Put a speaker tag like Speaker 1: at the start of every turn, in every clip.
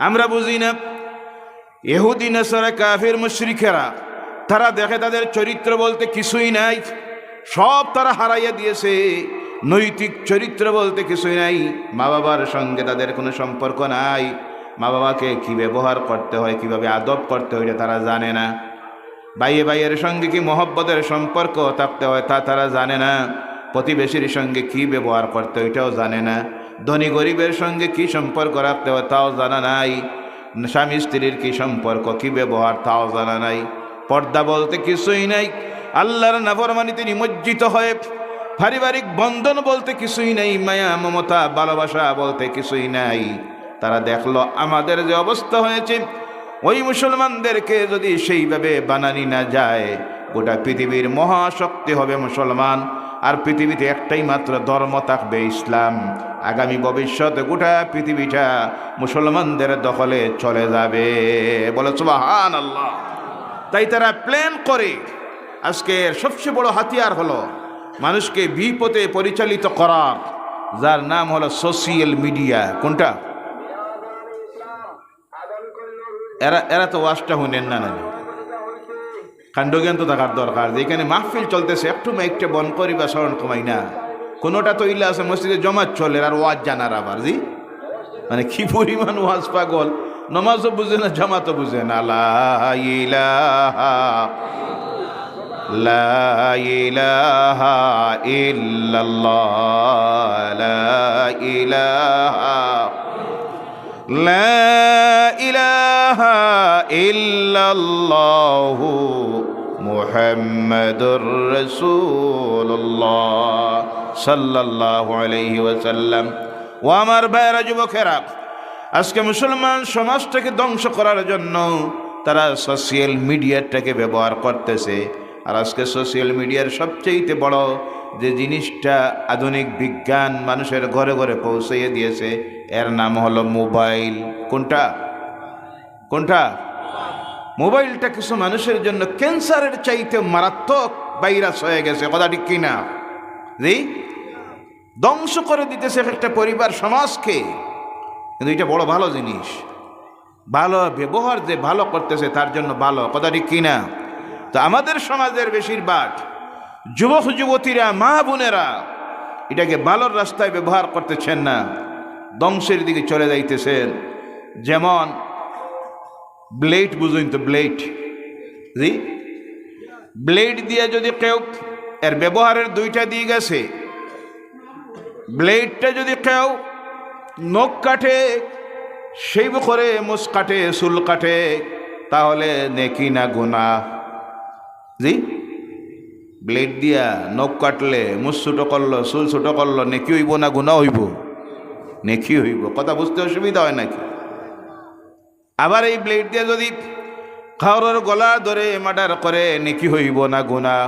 Speaker 1: আমরা বুঝি না ইহুদি নাসারা কাফির মুশরিকেরা তারা দেখে তাদের চরিত্র বলতে কিছুই নাই, সব তারা হারাইয়া দিয়েছে। নৈতিক চরিত্র বলতে কিছুই নাই। মা বাবার সঙ্গে তাদের কোনো সম্পর্ক নাই। মা বাবাকে কি ব্যবহার করতে হয়, কিভাবে আদব করতে হয় তারা জানে না। ভাইয়ে ভাইয়ের সঙ্গে কি মহব্বতের সম্পর্ক থাকতে হয় তা তারা জানে না। প্রতিবেশীর সঙ্গে কি ব্যবহার করতে হয় এটাও জানে না। ধনী গরিবের সঙ্গে কি সম্পর্ক রাখতে হয় তাও জানা নাই। স্বামী স্ত্রীর কি সম্পর্ক, কি ব্যবহার তাও জানা নাই। পর্দা বলতে কিছুই নাই। আল্লাহর নাফরমানিতে নিমজ্জিত হয়ে পারিবারিক বন্ধন বলতে কিছুই নাই। মায়া মমতা ভালোবাসা বলতে কিছুই নাই। তারা দেখলো আমাদের যে অবস্থা হয়েছে, ওই মুসলমানদেরকে যদি সেইভাবে বানানি না যায়, গোটা পৃথিবীর মহাশক্তি হবে মুসলমান। আর পৃথিবীতে একটাই মাত্র ধর্ম থাকবে, ইসলাম। আগামী ভবিষ্যতে গোটা পৃথিবীটা মুসলমানদের দখলে চলে যাবে। বলে সুবহানাল্লাহ। তাই তারা প্ল্যান করে, আজকের সবচেয়ে বড় হাতিয়ার হলো মানুষকে বিপথে পরিচালিত করার, যার নাম হলো সোশিয়াল মিডিয়া। কোনটা? এরা তো ওয়াজটা শুনেন না, কাণ্ডজ্ঞান তো থাকার দরকার। যেখানে মাহফিল চলতেছে একটু মাইকটা বন করি বা স্মরণ কমাই না। কোনোটা তো ইল্লা আছে মসজিদে জমাত চলে আর ওয়াজ জানার আবার জি, মানে কি পরিমাণ ওয়াজ পাগল, নমাজও বুঝে না, জামাতও বুঝে না। লা ইলাহা লা ইলাহা ইল্লাল্লাহ, লা ইলাহা লা ইলাহা ইল্লাল্লাহু মুহাম্মাদুর রাসূলুল্লাহ সাল্লাল্লাহু আলাইহি ওয়াসাল্লাম। ও আমার ভাইয়েরা, যুবকেরা, আজকে মুসলমান সমাজটাকে ধ্বংস করার জন্য তারা সোশ্যাল মিডিয়াটাকে ব্যবহার করতেছে। আর আজকে সোশ্যাল মিডিয়ার সবচেয়ে বড় যে জিনিসটা আধুনিক বিজ্ঞান মানুষের ঘরে ঘরে পৌঁছাইয়ে দিয়েছে, এর নাম হলো মোবাইল। কোনটা? কোনটা? মোবাইলটা কিছু মানুষের জন্য ক্যান্সারের চাইতে মারাত্মক ভাইরাস হয়ে গেছে। কথা ঠিক কিনা? জি, ধ্বংস করে দিতেছে একটা পরিবার সমাজকে। কিন্তু এটা বড় ভালো জিনিস। ভালো ব্যবহার যে ভালো করতেছে তার জন্য ভালো। কথা ঠিক কিনা? তো আমাদের সমাজের বেশিরভাগ যুবক যুবতীরা, মা বোনেরা এটাকে ভালোর রাস্তায় ব্যবহার করতেছেন না, ধ্বংসের দিকে চলে যাইতেছেন। যেমন ব্লেড, বুঝুন তো ব্লেড? জি, ব্লেড দিয়ে যদি কেউ, এর ব্যবহারের দুইটা দিক আছে। ব্লেডটা যদি কেউ নখ কাটে, শেভ করে, মুছ কাটে, চুল কাটে, তাহলে নেকি না গুনাহ? জি, ব্লেড দিয়া নখ কাটলে, মুছ ছোটো করলো, চুল ছোটো করলো, নেকি হইব না গুনাহ হইব? নেকি হইব। কথা বুঝতে অসুবিধা হয় নাকি? আবার এই ব্লেড দিয়ে যদি কারোর গলা ধরে মার্ডার করে, নেকি হইব না গুনাহ?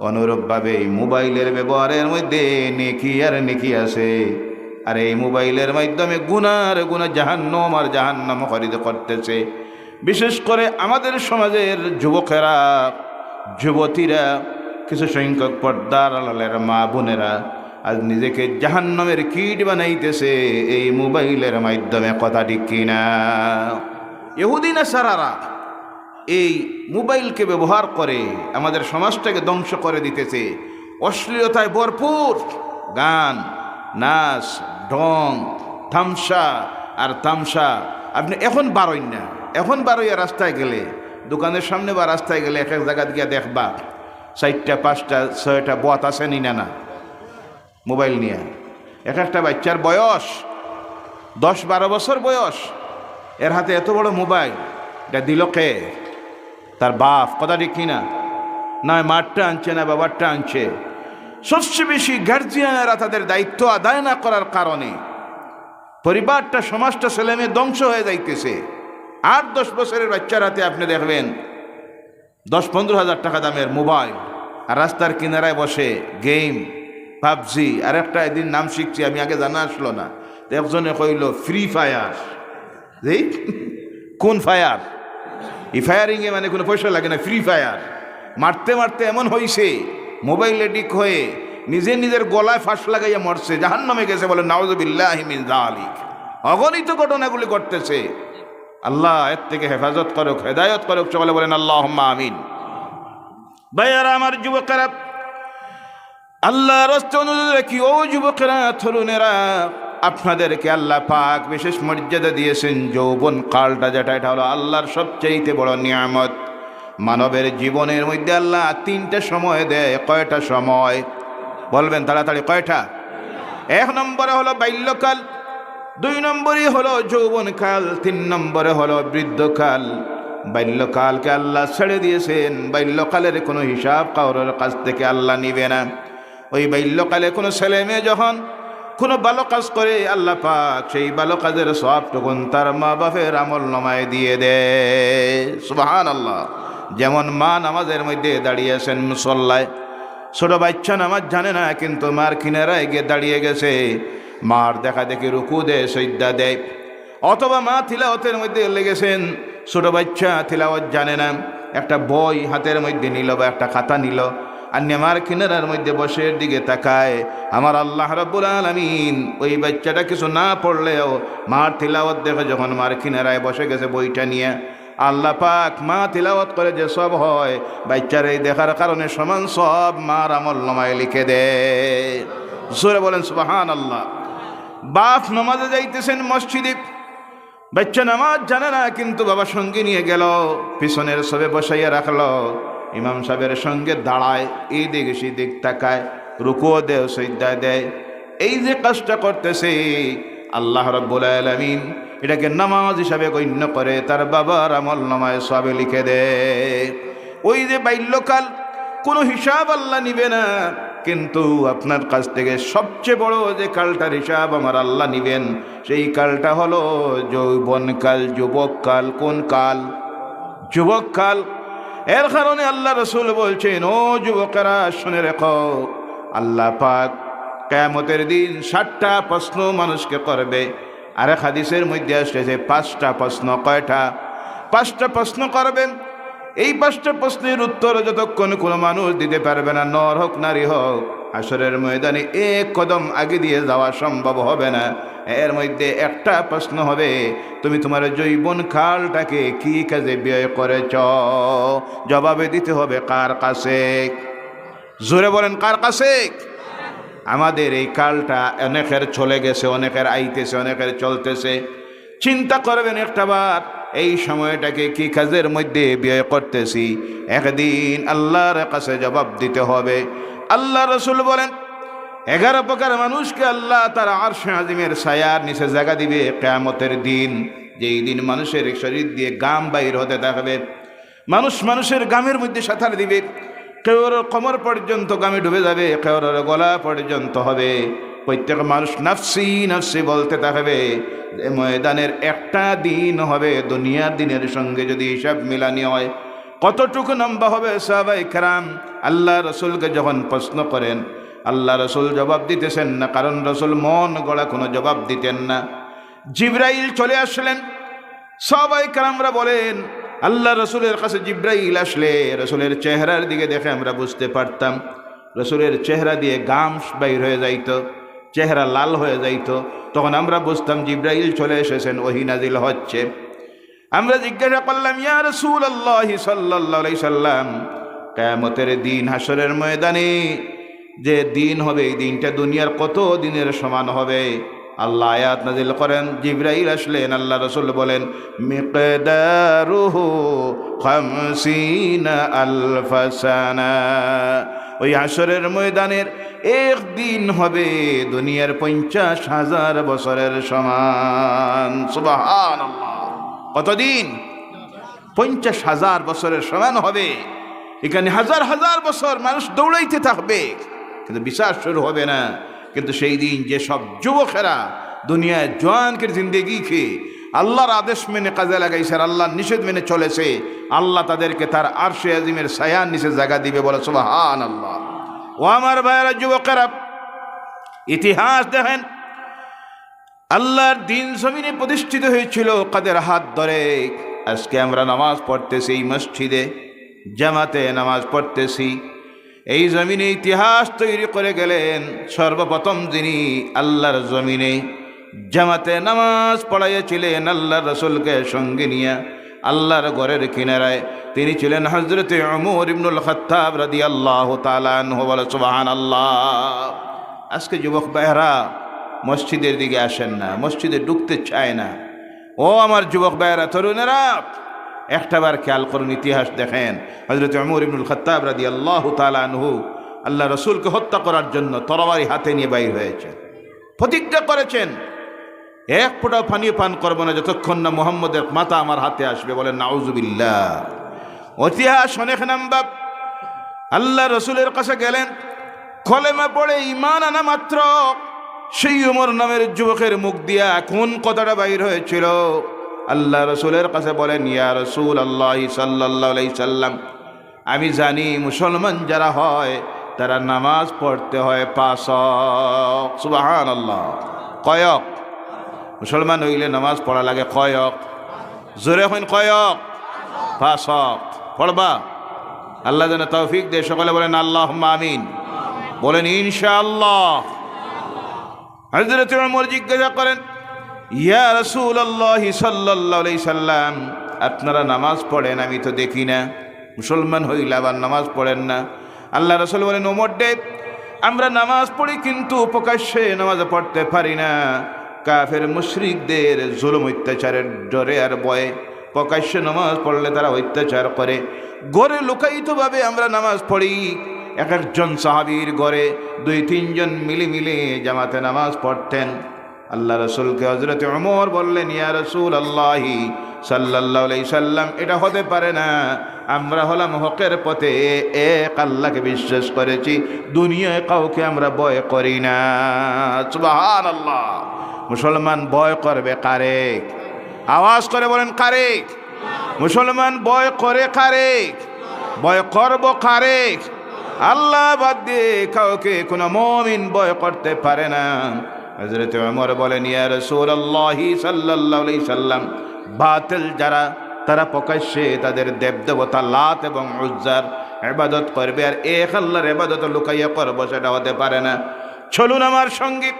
Speaker 1: অনুরূপভাবে এই মোবাইলের ব্যবহারের মধ্যে নেকি আর নেকি আছে। আর এই মোবাইলের মাধ্যমে গুনার গুনাহ, জাহান্নাম আর জাহান্নাম খরিদ করতেছে। বিশেষ করে আমাদের সমাজের যুবকেরা, যুবতীরা, কিছু সংখ্যক পর্দার আড়ালের মা বোনেরা আজ নিজেকে জাহান্নামের কীট বানাইতেছে এই মোবাইলের মাধ্যমে। কথা ঠিক কিনা? ইহুদি নাসারারা এই মোবাইলকে ব্যবহার করে আমাদের সমাজটাকে ধ্বংস করে দিতেছে। অশ্লীলতায় ভরপুর গান, নাচ, ঢং, থামসা আর তামসা। আপনি এখন বারোই না, এখন বারোইয়া রাস্তায় গেলে, দোকানের সামনে বা রাস্তায় গেলে এক এক জায়গা গিয়া দেখবা 4টা 5টা 6টা বত আছে নি না মোবাইল নিয়ে। এক একটা বাচ্চার বয়স 10-12 বছর বয়স, এর হাতে এত বড় মোবাইল। এটা দিল কে? তার বাপ। কথা ঠিক কিনা? নয় মারটা আনছে না বাবারটা আনছে। সবচেয়ে বেশি গার্জিয়ানেরা তাদের দায়িত্ব আদায় না করার কারণে পরিবারটা, সমাজটা, ছেলেমেয়ে ধ্বংস হয়ে যাইতেছে। 8-10 বছরের বাচ্চার হাতে আপনি দেখবেন 10-15 হাজার টাকা দামের মোবাইল, আর রাস্তার কিনারায় বসে গেম, পাবজি। আর একটা এদিন নাম শিখছি আমি, আগে জানা আসলো না। একজনে কইল ফ্রি ফায়ার। জি, কোন ফায়ার? এই ফায়ারিংয়ে মানে কোনো পয়সা লাগে না, ফ্রি ফায়ার। মারতে মারতে এমন হয়েছে মোবাইল এডিক্ট হয়ে নিজের গলায় ফাঁস লাগাইয়া মরছে, জাহান্নামে গেছে। বলে নাউযুবিল্লাহি মিন যালিক। অগণিত ঘটনাগুলি ঘটতেছে। আল্লাহ এর থেকে হেফাজত করুক, হেদায়ত করুক, সকলে বলেন আল্লাহুম্মা আমিন। ভাইয়ারা আমার, যুবকেরা, আল্লাহর রাস্তায় অনুরোধ রাখি, ও যুবকেরা, তরুণেরা, আপনাদেরকে আল্লাহ পাক বিশেষ মর্যাদা দিয়েছেন যৌবন কালটা, যেটা এটা হলো আল্লাহর সবচেয়ে বড় নিয়ামত। মানবের জীবনের মধ্যে আল্লাহ তিনটা সময় দেয়। কয়টা সময় বলবেন তাড়াতাড়ি? কয়টা? 1 নম্বরে হলো বাল্যকাল, 2 নম্বরে হলো যৌবনকাল, 3 নম্বরে হলো বৃদ্ধকাল। বাল্যকালকে আল্লাহ ছেড়ে দিয়েছেন। বাল্যকালের কোনো হিসাব কারোর কাছ থেকে আল্লাহ নিবে না। ওই বাল্যকালে কোনো ছেলে মেয়ে যখন কোনো ভালো কাজ করে, আল্লাহ পাক সেই ভালো কাজের সওয়াবটুকুন তার মা বাপের আমল নামায় দিয়ে দেয়। সুবহানাল্লাহ। যেমন মা নামাজের মধ্যে দাঁড়িয়ে আছেন মুসল্লায়, ছোট বাচ্চা নামাজ জানে না, কিন্তু মার কিনারায় গিয়ে দাঁড়িয়ে গেছে, মার দেখা দেখি রুকু দেয়, সজদা দেয়। অথবা মা তিলাওয়াতের মধ্যে লেগেছেন, ছোট বাচ্চা তিলাওয়াত জানে না, একটা বই হাতের মধ্যে নিল বা একটা খাতা নিল, আর মার কিনারার মধ্যে বসে দিকে তাকায়। আমার আল্লাহ রাব্বুল আলামিন ওই বাচ্চাটা কিছু না পড়লেও মার তিলাওয়াত দেখে যখন মার কিনারায় বসে গেছে বইটা নিয়ে, আল্লাহ পাক মা তিলাওয়াত করে যে সব হয়, বাচ্চার এই দেখার কারণে সমান সব মার আমল নামায় লিখে দেয়। জোরে বলেন সুবহানাল্লাহ। বাপ নামাজে যাইতেছেন মসজিদে, বাচ্চা নামাজ জানে না, কিন্তু বাবা সঙ্গে নিয়ে গেল, পিছনের সবে বসাইয়া রাখলো, ইমাম সাহেবের সঙ্গে দাঁড়ায়, এই দিকে সেই দিক তাকায়, রুকুও দেয়, সিজদা দেয়। এই যে কাজটা করতেছে, আল্লাহ রাব্বুল আলামিন এটাকে নামাজ হিসাবে গণ্য করে তার বাবার আমল নামায় সব লিখে দেয়। ওই যে বাল্যকাল, কোনো হিসাব আল্লাহ নিবে না, কিন্তু আপনার কাছ থেকে সবচেয়ে বড় যে কালটার হিসাব আমার আল্লাহ নিবেন, সেই কালটা হলো যৌবনকাল, যুবককাল। কোন কাল? যুবককাল। এর কারণে আল্লাহ রাসূল বলছেন, ও যুবকেরা শুনে রেখো, আল্লাহ পাক কিয়ামতের দিন 60টা প্রশ্ন মানুষকে করবে। আর এক হাদিসের মধ্যে আসছে 5টা প্রশ্ন। কয়টা? 5টা প্রশ্ন করবেন। এই 5টা প্রশ্নের উত্তর যতক্ষণ কোনো মানুষ দিতে পারবে না, নর হোক নারী হোক, হাসরের ময়দানে এক কদম আগে দিয়ে যাওয়া সম্ভব হবে না। এর মধ্যে একটা প্রশ্ন হবে, তুমি তোমার যৌবন কালটাকে কি কাজে ব্যয় করেছ? জবাবে দিতে হবে কার কাছে? জোরে বলেন, কার কাছে? আমাদের এই কালটা অনেকের চলে গেছে, অনেকের আইতেছে, অনেকের চলতেছে। চিন্তা করবেন একটাবার, এই সময়টাকে কি কাজের মধ্যে ব্যয় করতেছি? একদিন আল্লাহর কাছে জবাব দিতে হবে। আল্লাহ রাসূল বলেন, 11 প্রকার মানুষকে আল্লাহ তার আরশে আজিমের ছায়ার নিচে জায়গা দিবে কিয়ামতের দিন। যেই দিন মানুষের শরীর দিয়ে গাম বাইর হতে থাকবে, মানুষের গামের মধ্যে সাঁতার দিবে, কেউর কোমর পর্যন্ত গামে ডুবে যাবে, কেউর গলা পর্যন্ত হবে। প্রত্যেক মানুষ নাফসি নাফসি বলতে থাকবে। ময়দানের একটা দিন হবে দুনিয়ার দিনের সঙ্গে যদি হিসাব মিলানি হয়, কতটুকু লম্বা হবে? সাহাবায়ে কেরাম আল্লাহ রাসূলকে যখন প্রশ্ন করেন, আল্লাহ রাসূল জবাব দিতেছেন না, কারণ রাসূল মন গড়া কোনো জবাব দিতেন না। জিবরাইল চলে আসলেন। সাহাবায়ে কেরামরা বলেন, আল্লাহ রাসূলের কাছে জিবরাইল আসলে রাসূলের চেহারার দিকে দেখে আমরা বুঝতে পারতাম, রাসূলের চেহারা দিয়ে গাম বাইর হয়ে যাইত, চেহারা লাল হয়ে যাইত। তখন আমরা বুঝতাম জিবরাইল চলে এসেছেন, ওহী নাজিল হচ্ছে। আমরা জিজ্ঞাসা করলাম, ইয়া রাসূলুল্লাহ সাল্লাল্লাহু আলাইহি সাল্লাম, কিয়ামতের দিন হাসরের ময়দানে যে দিন হবে, এই দিনটা দুনিয়ার কত দিনের সমান হবে? আল্লাহ আয়াত নাজিল করেন, জিবরাইল আসলেন, আল্লাহ রাসূল বলেন, মিকদারুহু 50 আলফ সানা। ওই হাসরের ময়দানের একদিন হবে দুনিয়ার 50,000 বছরের সমান। সুবহানাল্লাহ। কতদিন? 50,000 বছরের সমান হবে। এখানে হাজার হাজার বছর মানুষ দৌড়াইতে থাকবে, কিন্তু বিচার শুরু হবে না। কিন্তু সেই দিন যে সব যুবকেরা দুনিয়ায় জওয়ানকের জিন্দেগিকে আল্লাহর আদেশ মেনে কাজে লাগাইছে, আল্লাহর নিষেধ মেনে চলেছে, আল্লাহ তাদেরকে তার আরশে আজিমের ছায়ার নিচে জায়গা দিবে। বলে সুবহানাল্লাহ। ও আমার ভাইয়েরা, যুবকেরা, ইতিহাস দেখেন, আল্লাহর দিন জমিনে প্রতিষ্ঠিত হয়েছিল কাদের হাত ধরে। আজকে আমরা নামাজ পড়তেছি এই মসজিদে, জামাতে নামাজ পড়তেছি। এই জমিনে ইতিহাস তৈরি করে গেলেন সর্বপ্রথম যিনি আল্লাহর জমিনে জামাতে নামাজ পড়াইয়াছিলেন আল্লাহর রাসূলকে সঙ্গে নিয়ে আল্লাহর ঘরের কিনারায়। তিনি ছিলেন হযরতে ওমর ইবনুল খাত্তাব রাদিয়াল্লাহু তাআলা আনহু। বলে সুবহানাল্লাহ। আজকে যুবক ভাইয়েরা মসজিদের দিকে আসেন না, মসজিদে ঢুকতে চায় না। ও আমার যুবক ভাইয়েরা, তরুণেরা, একটাবার খেয়াল করুন, ইতিহাস দেখেন। হযরত ওমর ইবনুল খাত্তাব রাদিয়াল্লাহু তাআলা আনহু আল্লাহ রসুলকে হত্যা করার জন্য তরবারি হাতে নিয়ে বাইর হয়েছেন। প্রতিজ্ঞা করেছেন, এক ফোঁটা পানি পান করবো না যতক্ষণ না মুহাম্মদের মাথা আমার হাতে আসবে। বলেন নাউজুবিল্লাহ। ইতিহাস অনেক নাম্বার। আল্লাহ রসুলের কাছে গেলেন, কলেমা পড়ে ঈমান আনা মাত্র সেই ওমর নামের যুবকের মুখ দিয়া কোন কথাটা বাইর হয়েছিল? আল্লাহ রসুলের কাছে বলেন, ইয়া রাসূলুল্লাহ সাল্লাল্লাহু আলাইহি সাল্লাম, আমি জানি মুসলমান যারা হয় তারা নামাজ পড়তে হয় 5 ওয়াক্ত। সুবহানাল্লাহ। কয়ক? মুসলমান হইলে নামাজ পড়া লাগে কয়ক? জোরে হইন কয়ক? 5 ওয়াক্ত পড়বা। আল্লাহ যেন তৌফিক দে। সকলে বলেন আল্লাহুম্মা আমিন। বলেন ইনশাআল্লাহ। হযরত ওমর জিজ্ঞাসা করেন, ইয়া রাসূলুল্লাহ সাল্লাল্লাহু আলাইহি সাল্লাম, আপনারা নামাজ পড়েন, আমি তো দেখি না। মুসলমান হইলে আবার নামাজ পড়েন না। আল্লাহ রাসূল বলেন, ওমর ডে, আমরা নামাজ পড়ি কিন্তু প্রকাশ্যে নামাজ পড়তে পারি না। কাফের মুশরিকদের জুলুম অত্যাচারের ডরে আর ভয়ে প্রকাশ্যে নামাজ পড়লে তারা অত্যাচার করে। ঘরে লুকায়িতভাবে আমরা নামাজ পড়ি। এক একজন সাহাবীর ঘরে 2-3 জন মিলে জামাতে নামাজ পড়তেন। আল্লাহ রসুলকে হযরত ওমর বললেন, ইয়া রাসূলুল্লাহ সাল্লাল্লাহু আলাইহি সাল্লাম, এটা হতে পারে না। আমরা হলাম হকের পথে, এক আল্লাহকে বিশ্বাস করেছি, দুনিয়ায় কাউকে আমরা ভয় করি না। সুবহানাল্লাহ। মুসলমান ভয় করবে কারে? আওয়াজ করে বলেন কারে? মুসলমান ভয় করে কারে? ভয় করব কারে? আল্লাহ বাদ দিয়ে কাউকে কোনো মুমিন ভয় করতে পারে না। হযরত ওমর বলেন, ইয়া রাসূলুল্লাহ সাল্লাল্লাহু আলাইহি সাল্লাম, বাতিল যারা তারা প্রকাশ্যে তাদের দেবদেবতা লাত এবং উজ্জার ইবাদত করবে, আর এক আল্লাহর ইবাদত লুকাইয়া করবে, সেটা হতে পারে না। চলুন আমার সঙ্গে।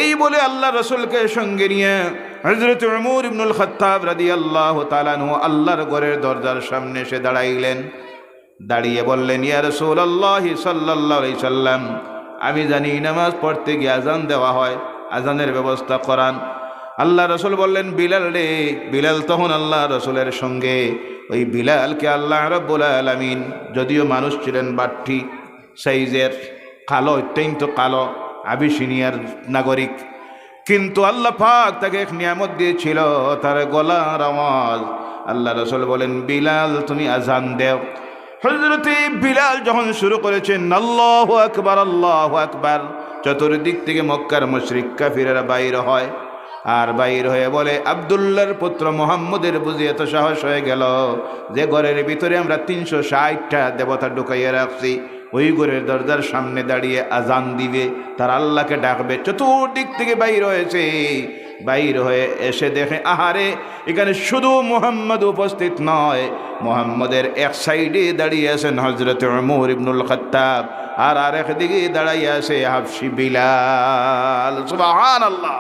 Speaker 1: এই বলে আল্লাহ রসুলকে সঙ্গে নিয়ে হযরত ওমর ইবনুল খাত্তাব রাদিয়াল্লাহু তাআলা আনহু আল্লাহর ঘরের দরজার সামনে এসে দাঁড়াইলেন। দাঁড়িয়ে বললেন, ইয়া রাসূলুল্লাহ সাল্লাল্লাহু আলাইহি সাল্লাম, আমি জানি নামাজ পড়তে গিয়ে আজান দেওয়া হয়, আজানের ব্যবস্থা করান। আল্লাহ রসুল বললেন, বিলাল রে। বিলাল তখন আল্লাহ রসুলের সঙ্গে। ওই বিলালকে আল্লাহ রাব্বুল আলামিন, যদিও মানুষ ছিলেন বাট্টি সাইজের, কালো, অত্যন্ত কালো, আবিসিনিয়ার নাগরিক, কিন্তু আল্লাহ পাক তাকে এক নিয়ামত দিয়েছিল, তার গলার আওয়াজ। আল্লাহ রসুল বলেন, বিলাল তুমি আজান দেও। হযরতে বিলাল যখন শুরু করেছেন, আল্লাহু আকবার, আল্লাহু আকবার, চতুর্দিক থেকে মক্কার মুশরিক কাফিররা বাইর হয়। আর বাইর হয়ে বলে, আব্দুল্লাহর পুত্র মুহাম্মদের বুঝি এত সাহস হয়ে গেল যে ঘরের ভিতরে আমরা 360টা দেবতা ঢুকাইয়া রাখছি, ওই ঘরের দরজার সামনে দাঁড়িয়ে আজান দিবে, তার আল্লাহকে ডাকবে। চতুর্দিক থেকে বাইর হয়েছে। বাইর হয়ে এসে দেখে, আহারে, এখানে শুধু মুহাম্মদ উপস্থিত নয়, মুহাম্মদের এক সাইডে দাঁড়িয়ে আছেন হযরত ওমর ইবনুল খাত্তাব, আর আরেক দিকে দাঁড়াইয়া আছে হাবশী বিলাল। সুবহানাল্লাহ।